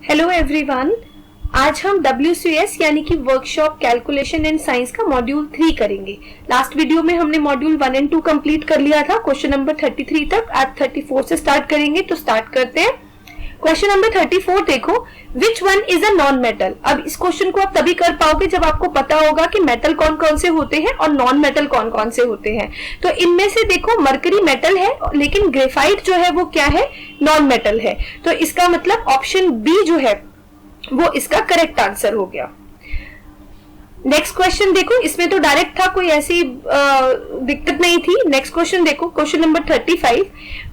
Hello everyone, आज हम WCS यानी कि वर्कशॉप कैलकुलेशन एंड साइंस का मॉड्यूल 3 करेंगे। लास्ट वीडियो में हमने मॉड्यूल 1 एंड 2 कंप्लीट कर लिया था। क्वेश्चन नंबर 33 तक, आज 34 से स्टार्ट करेंगे, तो स्टार्ट करते हैं। क्वेश्चन नंबर 34 देखो, which one is a non metal. अब इस क्वेश्चन को आप तभी कर पाओगे जब आपको पता होगा कि मेटल कौन कौन से होते हैं और नॉन मेटल कौन कौन से होते हैं। तो इनमें से देखो, मरकरी मेटल है लेकिन ग्रेफाइट जो है वो क्या है, नॉन मेटल है। तो इसका मतलब ऑप्शन बी जो है वो इसका करेक्ट आंसर हो गया। नेक्स्ट क्वेश्चन देखो, इसमें तो डायरेक्ट था, कोई ऐसी दिक्कत नहीं थी। नेक्स्ट क्वेश्चन देखो, question number 35,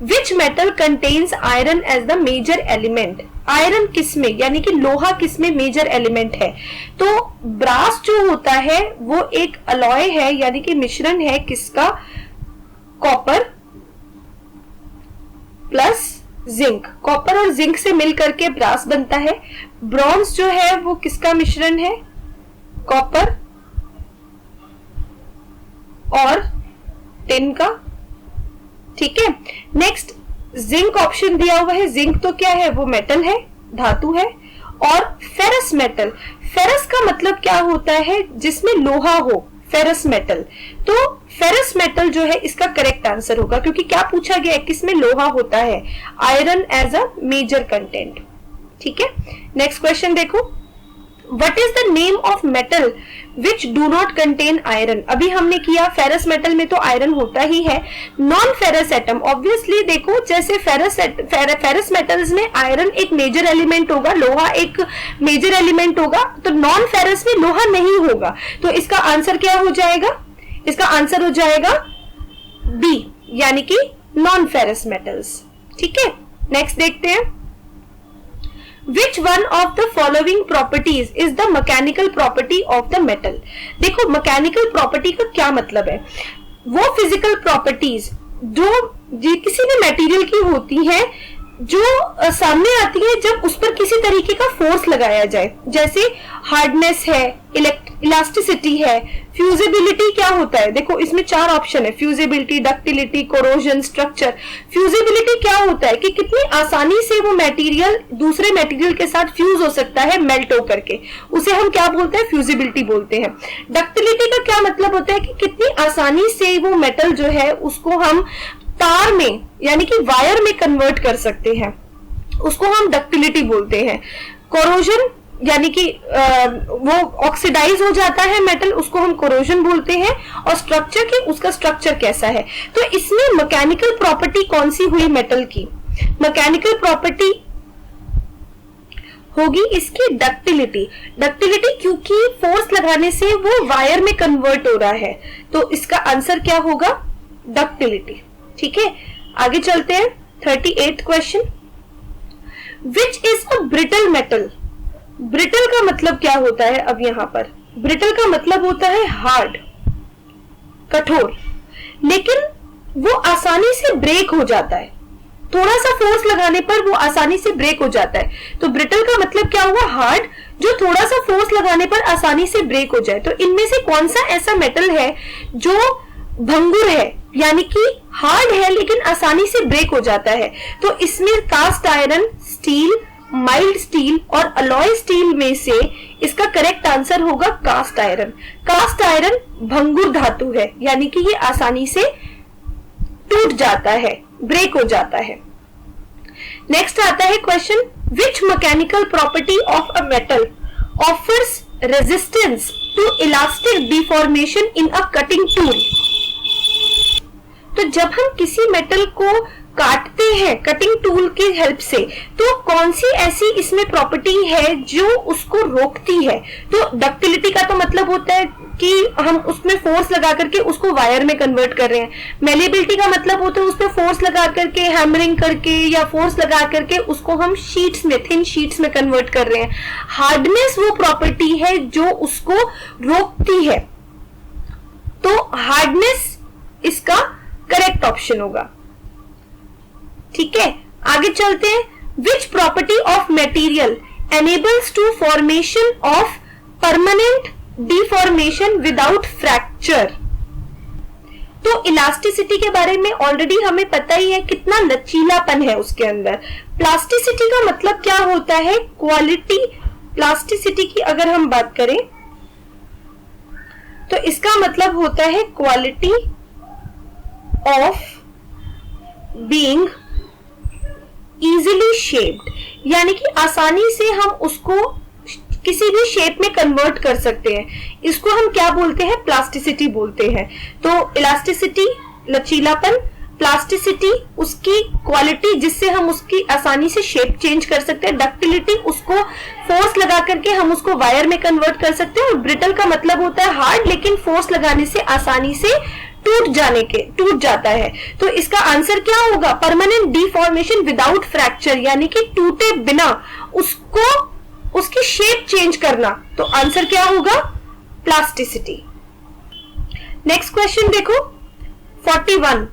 which metal contains iron as the major element. Iron किसमें यानी कि लोहा किसमें मेजर एलिमेंट है। तो ब्रास जो होता है वो एक अलॉय है यानी कि मिश्रण है किसका, कॉपर प्लस जिंक। कॉपर और जिंक से मिलकर के ब्रास बनता है। ब्रॉन्ज जो है वो किसका मिश्रण है, कॉपर और टिन का। ठीक है, नेक्स्ट जिंक ऑप्शन दिया हुआ है। जिंक तो क्या है, वो मेटल है, धातु है। और फेरस मेटल, फेरस का मतलब क्या होता है, जिसमें लोहा हो, फेरस मेटल। तो फेरस मेटल जो है इसका करेक्ट आंसर होगा, क्योंकि क्या पूछा गया है, किसमें लोहा होता है, iron as a major content. ठीक है, नेक्स्ट क्वेश्चन देखो, What is the name of metal which do not contain iron? अभी हमने किया फेरस मेटल में तो आयरन होता ही है। नॉन फेरस एटम, ऑब्वियसली देखो, जैसे फेरस मेटल्स में आयरन एक मेजर एलिमेंट होगा, लोहा एक मेजर एलिमेंट होगा, तो नॉन फेरस में लोहा नहीं होगा। तो इसका आंसर क्या हो जाएगा, इसका आंसर हो जाएगा बी यानी कि नॉन फेरस मेटल्स। ठीक है, नेक्स्ट देखते हैं, Which one of the following properties is the mechanical property of the metal? देखो, मैकेनिकल प्रॉपर्टी का क्या मतलब है, वो फिजिकल प्रॉपर्टीज जो किसी भी मटेरियल की होती है जो सामने आती है जब उस पर किसी तरीके का फोर्स लगाया जाए। जैसे हार्डनेस है, इलास्टिसिटी है, फ्यूजिबिलिटी क्या होता है। देखो इसमें 4 ऑप्शन है, फ्यूजिबिलिटी, डक्टिलिटी, कोरोजन, स्ट्रक्चर। फ्यूजिबिलिटी क्या होता है कि कितनी आसानी से वो मटेरियल दूसरे मटेरियल के साथ फ्यूज हो सकता है, मेल्ट होकर के, उसे हम क्या बोलते हैं, फ्यूजिबिलिटी बोलते हैं। डक्टिलिटी का क्या मतलब होता है कि कितनी आसानी से वो मेटल जो है उसको हम तार में यानी कि वायर में कन्वर्ट कर सकते हैं, उसको हम डक्टिलिटी बोलते हैं। कोरोजन यानी कि वो ऑक्सीडाइज हो जाता है मेटल, उसको हम कोरोजन बोलते हैं। और स्ट्रक्चर की, उसका स्ट्रक्चर कैसा है। तो इसमें मैकेनिकल प्रॉपर्टी कौन सी हुई मेटल की, मैकेनिकल प्रॉपर्टी होगी इसकी डक्टिलिटी। डक्टिलिटी क्योंकि फोर्स लगाने से वो वायर में कन्वर्ट हो रहा है, तो इसका आंसर क्या होगा, डक्टिलिटी। ठीक है, आगे चलते हैं। 38 question, which is a brittle metal. Brittle का मतलब क्या होता है, अब यहां पर ब्रिटल का मतलब होता है हार्ड, कठोर, लेकिन वो आसानी से ब्रेक हो जाता है, थोड़ा सा फोर्स लगाने पर वो आसानी से ब्रेक हो जाता है। तो ब्रिटल का मतलब क्या हुआ, हार्ड, जो थोड़ा सा फोर्स लगाने पर आसानी से ब्रेक हो जाए। तो इनमें से कौन सा ऐसा मेटल है जो भंगुर है यानी कि हार्ड है लेकिन आसानी से ब्रेक हो जाता है। तो इसमें cast iron, steel, mild steel और अलॉय स्टील में से इसका करेक्ट आंसर होगा कास्ट आयरन। कास्ट आयरन भंगुर धातु है यानी कि ये आसानी से टूट जाता है, ब्रेक हो जाता है। नेक्स्ट आता है question, which mechanical property of a metal offers resistance to elastic deformation in a cutting tool. तो जब हम किसी मेटल को काटते हैं कटिंग टूल की हेल्प से, तो कौन सी ऐसी इसमें प्रॉपर्टी है जो उसको रोकती है। तो डक्टिलिटी का तो मतलब होता है कि हम उसमें फोर्स लगा करके उसको वायर में कन्वर्ट कर रहे हैं। मेलेबिलिटी का मतलब होता है उस पर फोर्स लगा करके, हैमरिंग करके या फोर्स लगा करके उसको हम शीट्स में, थिन शीट्स में कन्वर्ट कर रहे हैं। हार्डनेस वो प्रॉपर्टी है जो उसको रोकती है, तो हार्डनेस इसका करेक्ट ऑप्शन होगा। ठीक है, आगे चलते हैं। विच property of material enables to formation of permanent deformation without fracture। तो इलास्टिसिटी के बारे में ऑलरेडी हमें पता ही है, कितना लचीलापन है उसके अंदर। प्लास्टिसिटी का मतलब क्या होता है? क्वालिटी। प्लास्टिसिटी की अगर हम बात करें तो इसका मतलब होता है quality of being easily shaped, यानी कि आसानी से हम उसको किसी भी शेप में कन्वर्ट कर सकते हैं। इसको हम क्या बोलते हैं? प्लास्टिसिटी बोलते हैं। तो इलास्टिसिटी लचीलापन, प्लास्टिसिटी उसकी क्वालिटी जिससे हम उसकी आसानी से शेप चेंज कर सकते हैं, डक्टिलिटी उसको फोर्स लगा करके हम उसको वायर में कन्वर्ट कर सकते हैं, और ब्रिटल का मतलब होता है हार्ड लेकिन फोर्स लगाने से आसानी से टूट जाता है। तो इसका आंसर क्या होगा? परमानेंट डिफॉर्मेशन विदाउट फ्रैक्चर, यानी कि टूटे बिना उसकी शेप चेंज करना। तो आंसर क्या होगा? प्लास्टिसिटी। नेक्स्ट क्वेश्चन देखो 41।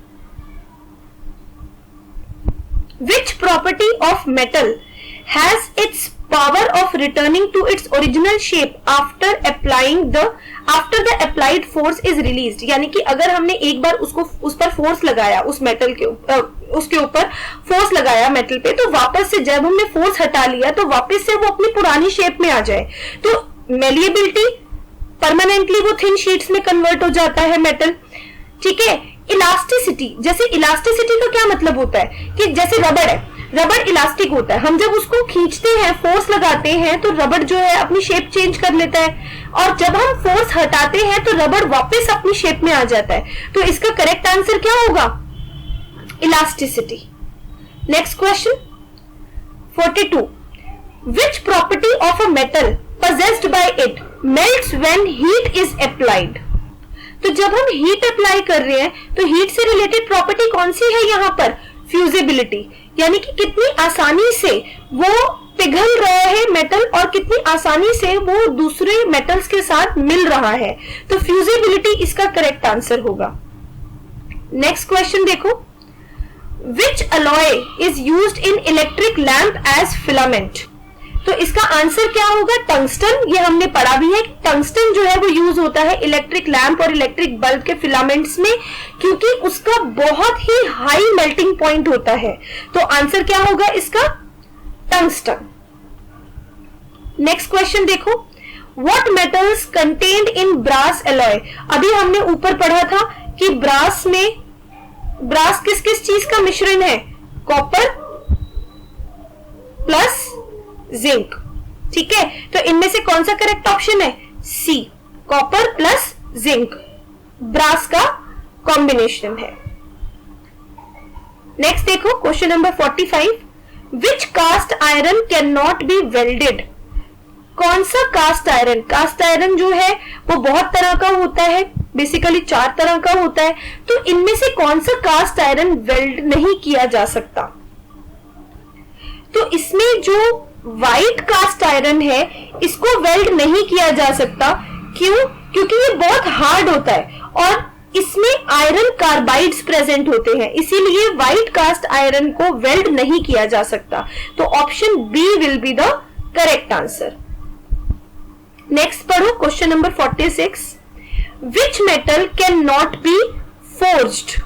Which property of metal has its power of returning to its original shape after the applied force is released? यानी कि अगर हमने एक बार उस पर फोर्स लगाया, उस मेटल के उसके ऊपर फोर्स लगाया मेटल पे, तो वापस से जब हमने फोर्स हटा लिया तो वापस से वो अपनी पुरानी शेप में आ जाए। तो मेलिएबिलिटी, परमानेंटली वो थिन शीट्स में कन्वर्ट हो जाता है मेटल। ठीक है। इलास्टिसिटी, जैसे इलास्टिसिटी का क्या मतलब होता है कि जैसे रबड़ है, रबड़ इलास्टिक होता है, हम जब उसको खींचते हैं, फोर्स लगाते हैं तो रबड़ जो है अपनी शेप चेंज कर लेता है, और जब हम फोर्स हटाते हैं तो रबड़ वापस अपनी शेप में आ जाता है। तो इसका करेक्ट आंसर क्या होगा? Elasticity. Next question 42। Which property of a metal possessed by it melts when heat is applied? तो जब हम हीट अप्लाई कर रहे हैं तो हीट से रिलेटेड प्रॉपर्टी कौन सी है यहाँ पर? फ्यूजिबिलिटी, यानी कि कितनी आसानी से वो पिघल रहा है मेटल और कितनी आसानी से वो दूसरे मेटल्स के साथ मिल रहा है। तो फ्यूजिबिलिटी इसका करेक्ट आंसर होगा। नेक्स्ट क्वेश्चन देखो, which alloy is used in electric lamp as filament? तो इसका आंसर क्या होगा? टंगस्टन। ये हमने पढ़ा भी है, टंगस्टन जो है वो यूज होता है इलेक्ट्रिक लैंप और इलेक्ट्रिक बल्ब के फिलामेंट्स में, क्योंकि उसका बहुत ही हाई मेल्टिंग पॉइंट होता है। तो आंसर क्या होगा इसका? टंगस्टन। नेक्स्ट क्वेश्चन देखो, what metals contained in brass alloy? अभी हमने ऊपर पढ़ा था कि ब्रास किस किस चीज का मिश्रण है? Copper plus zinc. ठीक है, तो इनमें से कौन सा करेक्ट ऑप्शन है? C, copper plus zinc brass का कॉम्बिनेशन है। नेक्स्ट देखो question number 45। Which cast iron can not be welded? कौन सा कास्ट आयरन? कास्ट आयरन जो है वो बहुत तरह का होता है, बेसिकली 4 तरह का होता है। तो इनमें से कौन सा कास्ट आयरन वेल्ड नहीं किया जा सकता? तो इसमें जो व्हाइट कास्ट आयरन है इसको वेल्ड नहीं किया जा सकता। क्यों? क्योंकि ये बहुत हार्ड होता है और इसमें आयरन कार्बाइड्स प्रेजेंट होते हैं, इसीलिए व्हाइट कास्ट आयरन को वेल्ड नहीं किया जा सकता। तो option B will be the correct answer. Next पढ़ो question number 46। Which metal can not be forged?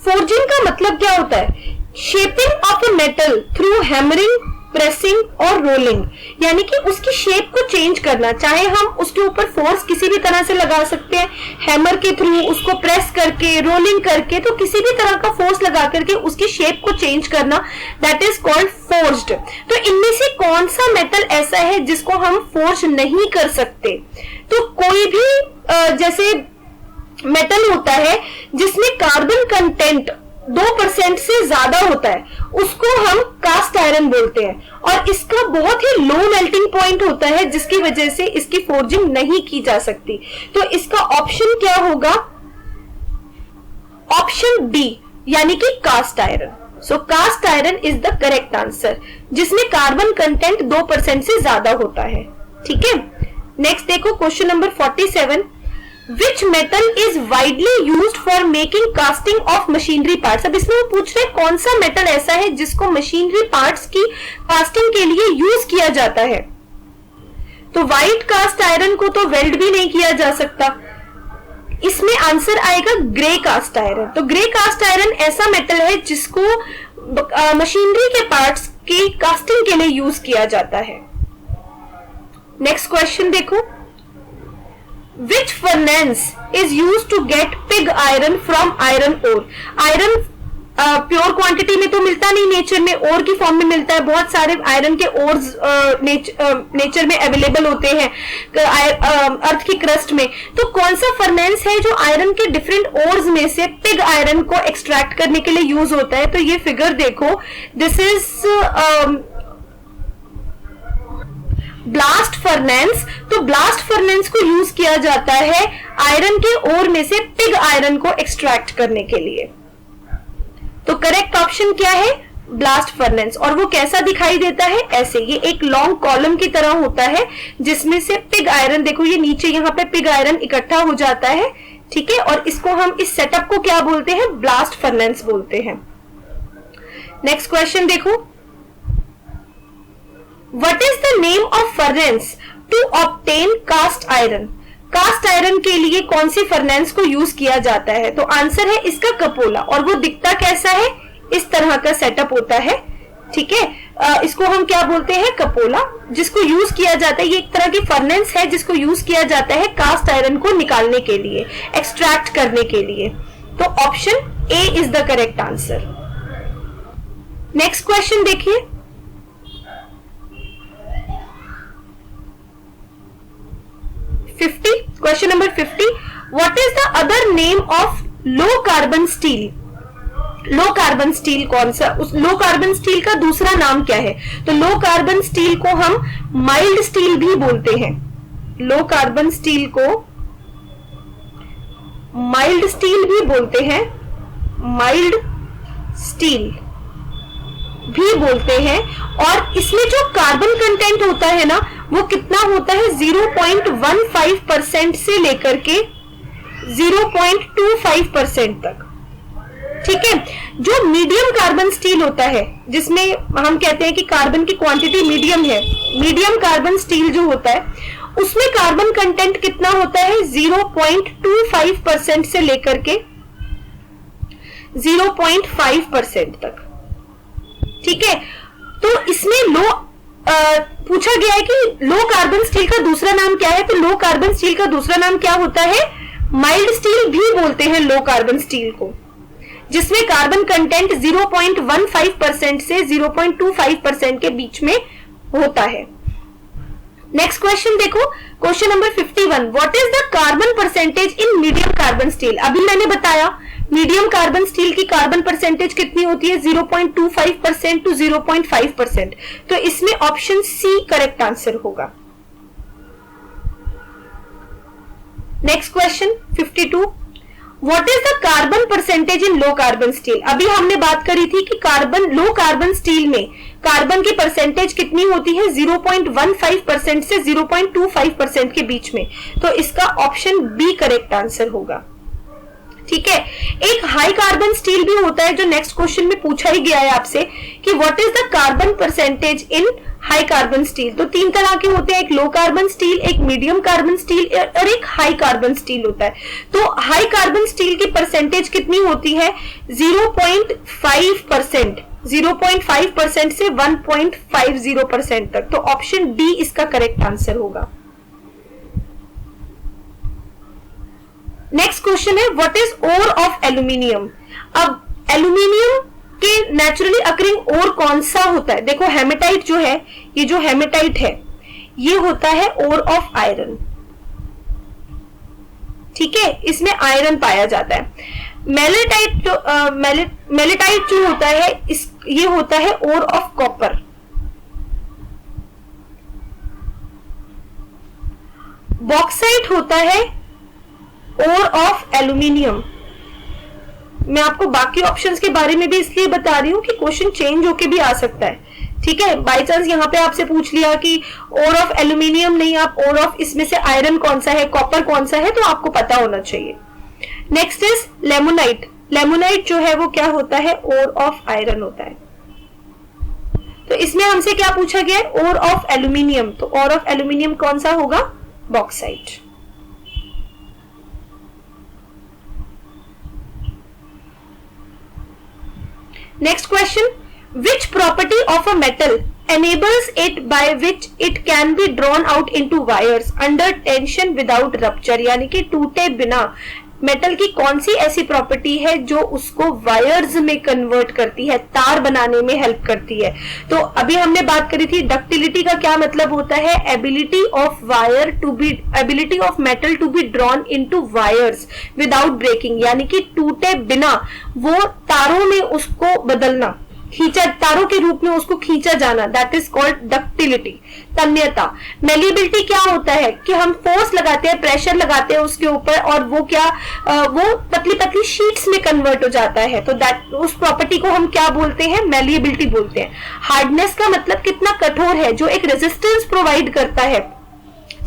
Forging का मतलब क्या होता है? Shaping of a metal through hammering, pressing और रोलिंग, यानी कि उसकी शेप को चेंज करना। चाहे हम उसके ऊपर फोर्स किसी भी तरह से लगा सकते हैं, हैमर के थ्रू, उसको प्रेस करके, रोलिंग करके, तो किसी भी तरह का फोर्स लगा करके उसकी शेप को चेंज करना, दैट इज कॉल्ड फोर्ज्ड। तो इनमें से कौन सा मेटल ऐसा है जिसको हम फोर्ज नहीं कर सकते? तो कोई भी जैसे मेटल होता है जिसमें कार्बन कंटेंट 2% से ज्यादा होता है, उसको हम कास्ट आयरन बोलते हैं, और इसका बहुत ही लो मेल्टिंग पॉइंट होता है जिसकी वजह से इसकी फोर्जिंग नहीं की जा सकती। तो इसका ऑप्शन क्या होगा? ऑप्शन बी, यानी कि cast iron. So cast iron is the correct answer, जिसमें कार्बन कंटेंट 2% से ज्यादा होता है। ठीक है। नेक्स्ट देखो question number 47। Which metal is widely used for making casting of machinery parts? अब इसमें वो पूछ रहे कौन सा मेटल ऐसा है जिसको मशीनरी पार्ट्स की कास्टिंग के लिए यूज किया जाता है? तो व्हाइट कास्ट आयरन को तो वेल्ड भी नहीं किया जा सकता, इसमें आंसर आएगा ग्रे कास्ट आयरन। तो ग्रे कास्ट आयरन ऐसा मेटल है जिसको मशीनरी के पार्ट्स की कास्टिंग के लिए यूज किया जाता है। नेक्स्ट क्वेश्चन देखो, which furnace is use to get pig iron from iron ore. Iron pure quantity में तो मिलता नहीं, नेचर में ओर की फॉर्म में मिलता है। बहुत सारे आयरन के ओर्स नेचर में अवेलेबल होते हैं अर्थ की क्रस्ट में। तो कौन सा फर्नेंस है जो आयरन के डिफरेंट ओर्स में से पिग आयरन को एक्सट्रैक्ट करने के लिए यूज होता है? तो ये फिगर देखो, दिस इज ब्लास्ट फर्नेंस। तो ब्लास्ट फर्नेंस को यूज किया जाता है आयरन के ओर में से पिग आयरन को एक्सट्रैक्ट करने के लिए। तो करेक्ट ऑप्शन क्या है? Blast furnace. और वो कैसा दिखाई देता है? ऐसे, ये एक लॉन्ग कॉलम की तरह होता है जिसमें से पिग आयरन, देखो ये नीचे यहाँ पे पिग आयरन इकट्ठा हो जाता है, ठीक है, और इसको हम इस सेटअप को क्या बोलते हैं? ब्लास्ट फर्नेंस बोलते हैं। नेक्स्ट क्वेश्चन देखो, what is the name of furnace to obtain cast iron. Cast iron के लिए कौन सी फर्नेंस को यूज किया जाता है? तो आंसर है इसका कपोला। और वो दिखता कैसा है? इस तरह का सेटअप होता है, ठीक है। इसको हम क्या बोलते हैं? कपोला, जिसको यूज किया जाता है। ये एक तरह की फर्नेंस है जिसको यूज किया जाता है कास्ट आयरन को निकालने के लिए, एक्सट्रैक्ट करने के लिए। तो option A is the correct answer. Next question देखिए, question number 50, what is the other name of low carbon steel. Low carbon steel कौन सा? उस लो कार्बन स्टील का दूसरा नाम क्या है? तो लो कार्बन स्टील को हम माइल्ड स्टील भी बोलते हैं। लो कार्बन स्टील को माइल्ड स्टील भी बोलते हैं, माइल्ड स्टील भी बोलते हैं। और इसमें जो कार्बन कंटेंट होता है ना, वो कितना होता है? 0.15% से लेकर के 0.25% तक, ठीक है। जो मीडियम कार्बन स्टील होता है, जिसमें हम कहते हैं कि कार्बन की क्वांटिटी मीडियम है, मीडियम कार्बन स्टील जो होता है उसमें कार्बन कंटेंट कितना होता है? 0.25% से लेकर के 0.5% तक, ठीक है। तो इसमें पूछा गया है कि लो कार्बन स्टील का दूसरा नाम क्या है? तो लो कार्बन स्टील का दूसरा नाम क्या होता है? माइल्ड स्टील भी बोलते हैं लो कार्बन स्टील को, जिसमें कार्बन कंटेंट 0.15% से 0.25% के बीच में होता है। नेक्स्ट क्वेश्चन देखो, question number 51, what is the carbon percentage in medium carbon steel. अभी मैंने बताया मीडियम कार्बन स्टील की कार्बन परसेंटेज कितनी होती है? 0.25% टू 0.5%। तो इसमें ऑप्शन सी करेक्ट आंसर होगा। Next question 52, what is the carbon percentage in low carbon steel. अभी हमने बात करी थी कि लो कार्बन स्टील में कार्बन की परसेंटेज कितनी होती है? 0.15% से 0.25% के बीच में। तो इसका ऑप्शन बी करेक्ट आंसर होगा, ठीक है। एक हाई कार्बन स्टील भी होता है जो नेक्स्ट क्वेश्चन में पूछा ही गया है आपसे कि what is the carbon percentage in high carbon steel. तो तीन तरह के होते हैं, एक लो कार्बन स्टील, एक मीडियम कार्बन स्टील और एक हाई कार्बन स्टील होता है। तो हाई कार्बन स्टील की परसेंटेज कितनी होती है? 0.5%, 0.5% से 1.50% तक। तो ऑप्शन डी इसका करेक्ट आंसर होगा। नेक्स्ट क्वेश्चन है, what is ore of aluminium. अब एल्यूमिनियम के नेचुरली अकरिंग ओर कौन सा होता है? देखो हेमेटाइट जो है, ये जो हेमेटाइट है ये होता है ओर ऑफ आयरन, ठीक है, इसमें आयरन पाया जाता है। मेलेटाइट जो होता है ये होता है ओर ऑफ कॉपर। बॉक्साइट होता है ओर ऑफ एल्यूमिनियम। मैं आपको बाकी ऑप्शंस के बारे में भी इसलिए बता रही हूं कि क्वेश्चन चेंज होके भी आ सकता है, ठीक है। बाय चांस यहाँ पे आपसे पूछ लिया कि ओर ऑफ एल्यूमिनियम नहीं, आप ओर ऑफ इसमें से आयरन कौन सा है, कॉपर कौन सा है, तो आपको पता होना चाहिए। Next is limonite. लेमोनाइट जो है वो क्या होता है? ओर ऑफ आयरन होता है। तो इसमें हमसे क्या पूछा गया है? Ore of aluminium. तो ओर ऑफ एल्यूमिनियम कौन सा होगा? Bauxite. Next question, which property of a metal enables it by which it can be drawn out into wires under tension without rupture, यानी कि टूटे बिना मेटल की कौन सी ऐसी प्रॉपर्टी है जो उसको वायर्स में कन्वर्ट करती है, तार बनाने में हेल्प करती है। तो अभी हमने बात करी थी डक्टिलिटी का क्या मतलब होता है, ability of metal to be drawn into wires without breaking, यानी कि टूटे बिना वो तारों में उसको बदलना, खींचा, तारों के रूप में उसको खींचा जाना, दैट इज कॉल्ड डक्टिलिटी, तन्यता। मेलिएबिलिटी क्या होता है कि हम फोर्स लगाते हैं, प्रेशर लगाते हैं उसके ऊपर और वो क्या वो पतली पतली शीट्स में कन्वर्ट हो जाता है, तो दैट उस प्रॉपर्टी को हम क्या बोलते हैं, मेलिएबिलिटी बोलते हैं। हार्डनेस का मतलब कितना कठोर है, जो एक रेजिस्टेंस प्रोवाइड करता है,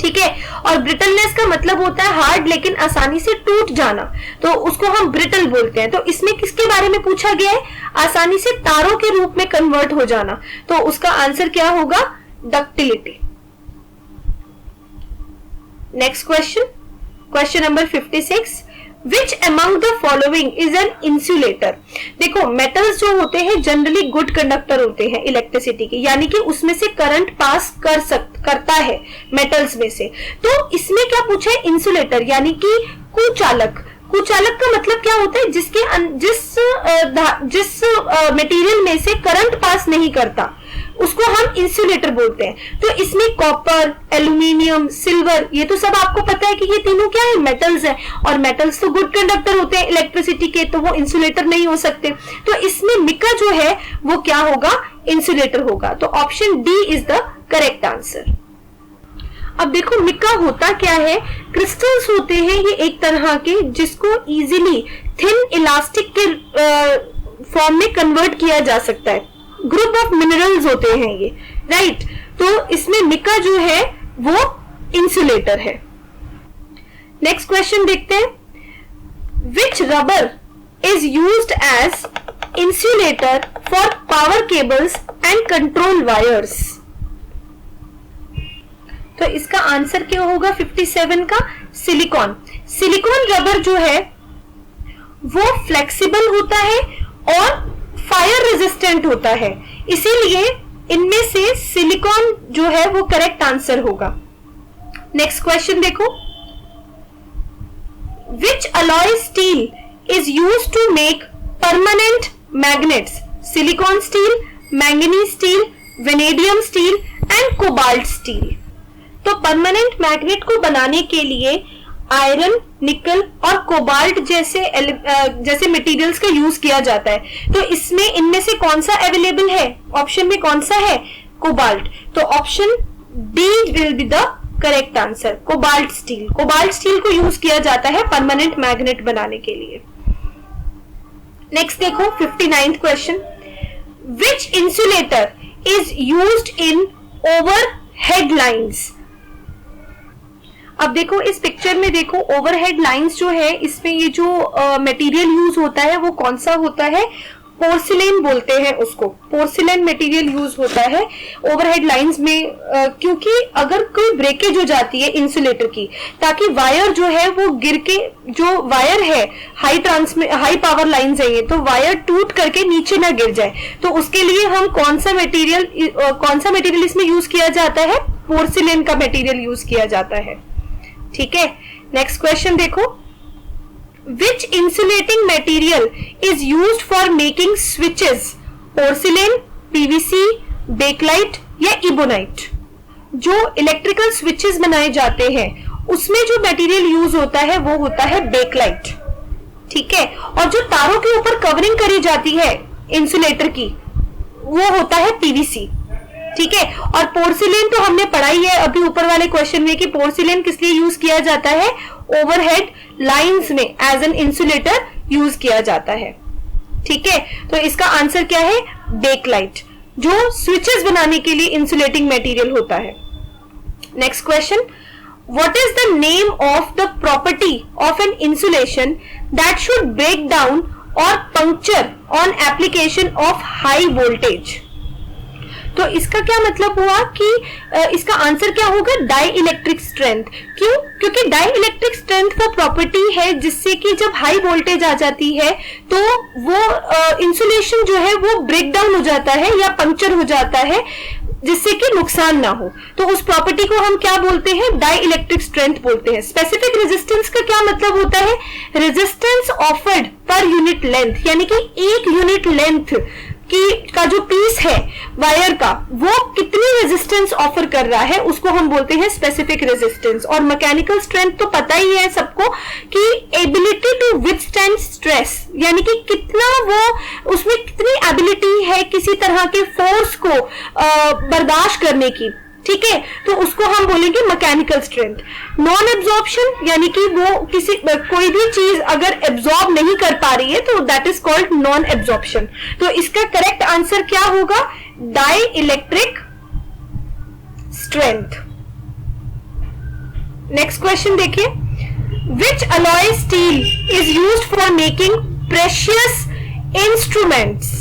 ठीक है। और ब्रिटलनेस का मतलब होता है हार्ड लेकिन आसानी से टूट जाना, तो उसको हम ब्रिटल बोलते हैं। तो इसमें किसके बारे में पूछा गया है, आसानी से तारों के रूप में कन्वर्ट हो जाना, तो उसका आंसर क्या होगा, ductility. Next question, question number 56, Which among the following is an insulator? देखो मेटल्स जो होते हैं जनरली गुड कंडक्टर होते हैं इलेक्ट्रिसिटी के, यानी कि उसमें से करंट पास करता है मेटल्स में से। तो इसमें क्या पूछा है, इंसुलेटर यानी कि कुचालक। कुचालक का मतलब क्या होता है, जिस मटेरियल में से करंट पास नहीं करता उसको हम इंसुलेटर बोलते हैं। तो इसमें कॉपर, एल्यूमिनियम, सिल्वर, ये तो सब आपको पता है कि ये तीनों क्या है, मेटल्स है, और मेटल्स तो गुड कंडक्टर होते हैं इलेक्ट्रिसिटी के, तो वो इंसुलेटर नहीं हो सकते। तो इसमें मिका जो है वो क्या होगा, इंसुलेटर होगा। तो option D is the correct answer. अब देखो मिका होता क्या है, क्रिस्टल्स होते हैं ये एक तरह के, जिसको इजीली थिन इलास्टिक के फॉर्म में कन्वर्ट किया जा सकता है, ग्रुप ऑफ मिनरल्स होते हैं ये, राइट। तो इसमें मिका जो है वो इंसुलेटर है। नेक्स्ट क्वेश्चन देखते हैं, which rubber is used as insulator for power cables and control wires? तो इसका आंसर क्या होगा 57 का, सिलिकॉन। सिलिकॉन रबर जो है वो फ्लेक्सिबल होता है और फायर रेजिस्टेंट होता है, इसीलिए इनमें से सिलिकॉन जो है वो करेक्ट आंसर होगा। नेक्स्ट क्वेश्चन देखो, which alloy steel is used to make permanent magnets? Silicon steel, manganese steel, vanadium steel and cobalt steel. तो परमानेंट मैग्नेट को बनाने के लिए आयरन, निकल और कोबाल्ट जैसे मटेरियल्स का यूज किया जाता है। तो इसमें इनमें से कौन सा अवेलेबल है, ऑप्शन में कौन सा है, कोबाल्ट। तो option D will be the correct answer, cobalt steel. Cobalt steel को यूज किया जाता है परमानेंट मैग्नेट बनाने के लिए। नेक्स्ट देखो 59th question, which insulator is used in overhead lines? अब देखो इस पिक्चर में देखो, ओवरहेड लाइंस जो है इसमें ये जो मटेरियल यूज होता है वो कौन सा होता है, पोर्सिलेन बोलते हैं उसको, पोर्सिलेन मटेरियल यूज होता है ओवरहेड लाइंस में, क्योंकि अगर कोई ब्रेकेज हो जाती है इंसुलेटर की, ताकि वायर जो है वो गिर के, जो वायर है हाई पावर लाइंस है ये, तो वायर टूट करके नीचे ना गिर जाए, तो उसके लिए हम कौन सा मटेरियल इसमें यूज किया जाता है, पोर्सिलेन का मटेरियल यूज किया जाता है, ठीक है। नेक्स्ट क्वेश्चन देखो, which insulating material is used for making switches? Porcelain, PVC, bakelite या इबोनाइट? जो इलेक्ट्रिकल स्विचेस बनाए जाते हैं उसमें जो मटेरियल यूज होता है वो होता है बेकलाइट, ठीक है। और जो तारों के ऊपर कवरिंग करी जाती है इंसुलेटर की वो होता है पीवीसी, ठीक है। और पोर्सिलेन तो हमने पढ़ाई है अभी ऊपर वाले क्वेश्चन में कि पोर्सिलेन किस लिए यूज किया जाता है, ओवरहेड लाइंस में एज एन इंसुलेटर यूज किया जाता है, ठीक है। तो इसका आंसर क्या है, बेकलाइट, जो स्विचेस बनाने के लिए इंसुलेटिंग मटेरियल होता है। Next question, what is the name of the property of an insulation that should break down और puncture on application of high voltage? तो इसका क्या मतलब हुआ कि इसका आंसर क्या होगा, डाई इलेक्ट्रिक स्ट्रेंथ। क्यों? क्योंकि डाई इलेक्ट्रिक स्ट्रेंथ वो प्रॉपर्टी है जिससे कि जब हाई वोल्टेज आ जाती है तो वो इंसुलेशन जो है वो ब्रेक डाउन हो जाता है या पंक्चर हो जाता है, जिससे कि नुकसान ना हो। तो उस प्रॉपर्टी को हम क्या बोलते हैं, डाई इलेक्ट्रिक स्ट्रेंथ बोलते हैं। स्पेसिफिक रेजिस्टेंस का क्या मतलब होता है, resistance offered per unit length, यानी कि एक यूनिट लेंथ का जो पीस है वायर का, वो कितनी रेजिस्टेंस ऑफर कर रहा है, उसको हम बोलते हैं स्पेसिफिक रेजिस्टेंस। और मैकेनिकल स्ट्रेंथ तो पता ही है सबको कि एबिलिटी टू विथस्टैंड स्ट्रेस, यानी कि कितना वो, उसमें कितनी एबिलिटी है किसी तरह के फोर्स को बर्दाश्त करने की, ठीक है, तो उसको हम बोलेंगे मैकेनिकल स्ट्रेंथ। नॉन एब्जॉर्प्शन, यानी कि वो कोई भी चीज अगर एब्जॉर्ब नहीं कर पा रही है तो that is called non absorption. तो इसका करेक्ट आंसर क्या होगा, dielectric strength. Next question देखिए, which alloy steel is used for making precious instruments.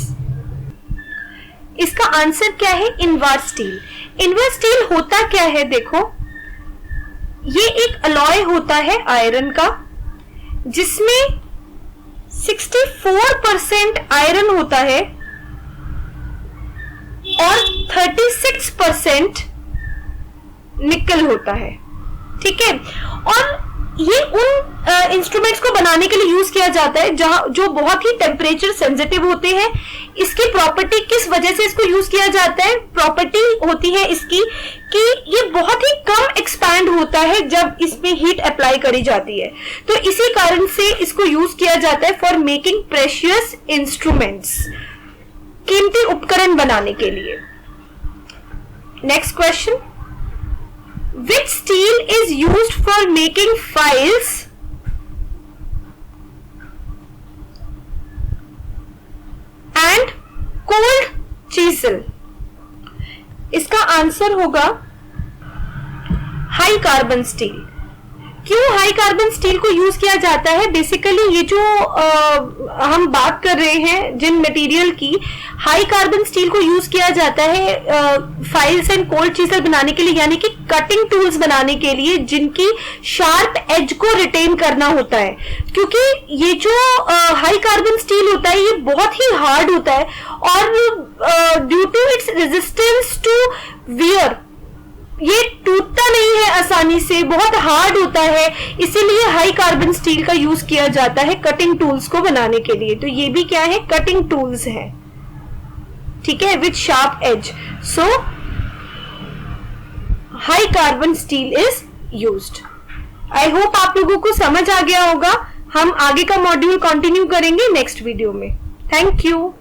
इसका आंसर क्या है, इनवर स्टील। इनवर स्टील होता क्या है, देखो ये एक अलॉय होता है आयरन का जिसमें 64% आयरन होता है और 36% निकल होता है, ठीक है। और ये उन इंस्ट्रूमेंट्स को बनाने के लिए यूज किया जाता है जो बहुत ही टेम्परेचर सेंसिटिव होते हैं। इसकी प्रॉपर्टी किस वजह से इसको यूज किया जाता है, प्रॉपर्टी होती है इसकी कि ये बहुत ही कम एक्सपैंड होता है जब इसमें हीट अप्लाई करी जाती है, तो इसी कारण से इसको यूज किया जाता है फॉर मेकिंग प्रेशियस इंस्ट्रूमेंट्स, कीमती उपकरण बनाने के लिए। Next question, which steel is used for making files and cold chisel। इसका आंसर होगा हाई कार्बन स्टील। क्यों हाई कार्बन स्टील को यूज किया जाता है, बेसिकली ये जो हम बात कर रहे हैं जिन मटेरियल की, हाई कार्बन स्टील को यूज किया जाता है फाइल्स एंड कोल्ड चीजल बनाने के लिए, यानी कि कटिंग टूल्स बनाने के लिए जिनकी शार्प एज को रिटेन करना होता है। क्योंकि ये जो हाई कार्बन स्टील होता है ये बहुत ही हार्ड होता है और due to its resistance to wear ये टूटता नहीं है आसानी से, बहुत हार्ड होता है, इसीलिए हाई कार्बन स्टील का यूज किया जाता है कटिंग टूल्स को बनाने के लिए। तो ये भी क्या है, कटिंग टूल्स है, ठीक है, with sharp edge. So high carbon steel is used. I hope आप लोगों को समझ आ गया होगा। हम आगे का मॉड्यूल कंटिन्यू करेंगे नेक्स्ट वीडियो में। Thank you.